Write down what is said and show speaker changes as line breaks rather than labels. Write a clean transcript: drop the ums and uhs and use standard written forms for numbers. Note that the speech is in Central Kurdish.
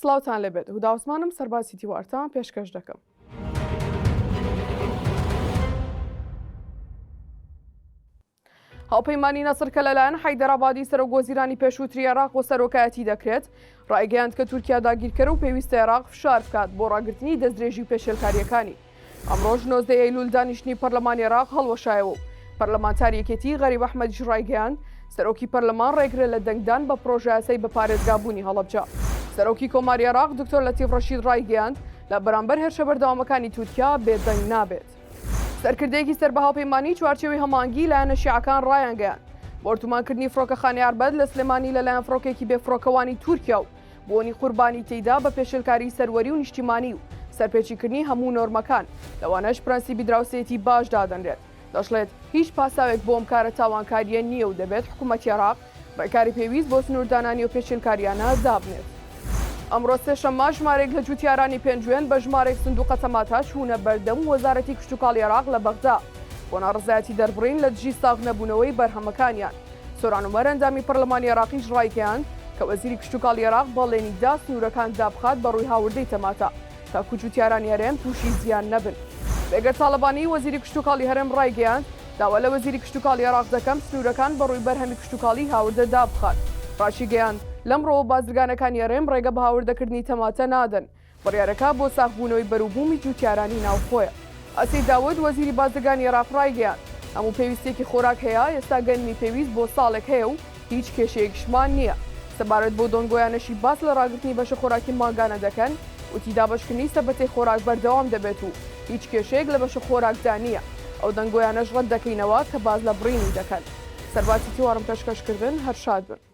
سڵاوتان لەبێت هودا عوسمانم سەرباسی تیوارتان پێشکەش دەکەم. هاوپەیمانی نەسر کە لەلایەن حەیدەرابادی سەرۆکوەزیرانی پێشووتری عێراق بۆ سەرۆکایەتی دەکرێت ڕایگەیاند کە تورکیا داگیرکەرە و پێویستە عێراق فشار بکات بۆ ڕاگررتنی دەستدرێژی و پێشێلکاریەکانی. ئەمڕۆژ 19 ئەیلول دانیشتنی پەرلەمانی عێراق هەڵوەشایەوە و پەرلەمانتاریەکێتی غەریب ئەحمەدیش ڕایگەیاند سەرۆکی پەرلەمان ڕێگرە لە دەنگدان بە پرۆژە یاسای بە پارێزگابوونی هەڵەبجە. سەرۆکی کۆماری عێراق دکتۆر لەتیف ڕەشید ڕایگەیاند لە بەرامبەر هێرشە بەردەوامەکانی تورکیا بێدەنگ نابێت. سەرکردەیەکی سەر بە هاوپەیمانی چوارچێوەی هەمانگی لایەنە شیعەکان ڕایانگەیاند بۆ ئۆرتومانکردنی فڕۆکەخانەی ئاربەد لە سلێمانی لەلایەن فڕۆکێکی بێفڕۆکەوانی تورکیا و بۆنی قوربانی تێیدا بە پێشێلکاری سەروەری و نیشتیمانی و سەرپێچیکردنی هەموو نۆرمەکان لەوانەش پرەنسیبی دراوسێتی باش دادەنرێت. دەشڵێت هیچ پاساوێک بۆ ئەم کارە تاوانکاریە نییە و دەبێت حکوومەتی عێراق ڕێکاری پێویست بۆ سنووردانانی و پێشێلکاریانە دابنێت. ئەمڕۆ سێشەممە ژمارێک لە جوتیارانی پێنجوێن بە ژمارێک سندوقە تەماتاش هوونە بەردەم وەزارەتی کشتتوکاڵی عێراق لە بەغدا بۆ ناڕزایەتی دەربڕین لە دژی ساغ نەبوونەوەی بەرهەمەکانیان. سۆرانومەر ئەندامی پەرلەمانی عێراقیش ڕایگەیاند کە وەزیری کشتتوکاڵی عێراق بەڵێنیدا سنوورەکان دابخات بە ڕووی هاوردەی تەماتە تاکو جوتیارانی هەرێم تووشی زیان نەبن. بێگەر تاڵەبانی وەزیری کشتتوکاڵی هەرێم ڕایگەیاند داوا لە وەزیری کشتتوکاڵی عێراق دەکەم سنوورەکان بە ڕووی بەرهەمی کشتتوکاڵی هاوردە دابخات. ڕاشی گەیاند لەمڕۆوە بازرگانەکانی هەرێم ڕێگە بە هاوردەکردنی تەماتە نادەن بڕیارەکە بۆ ساغبوونەوەی بەروبوومی جوتیارانی ناوخۆیە. ئەسی داود وەزیری بازرگانی عێراق ڕایگەیاند هەموو پێویستێکی خۆراک هەیە ئێستا گەنمی پێویست بۆ ساڵێک هەیە و هیچ کێشەیەکشمان نییە. سەبارەت بۆ دۆنگۆیانەشی باس لە ڕاگررتنی بەشە خۆراکی ماگانە دەکەن وتی دابشکردنی سەبەتەی خۆراک بەردەوام دەبێت و هیچ کێشەیەک لە بەشە خۆراکدا نییە. ئەو دەنگۆیانەش ڕەت دەکەینەوە کە باز لە بڕینی دەکەن. سەرباسی تیوارم پێشکەشکردن هەر شاد بن.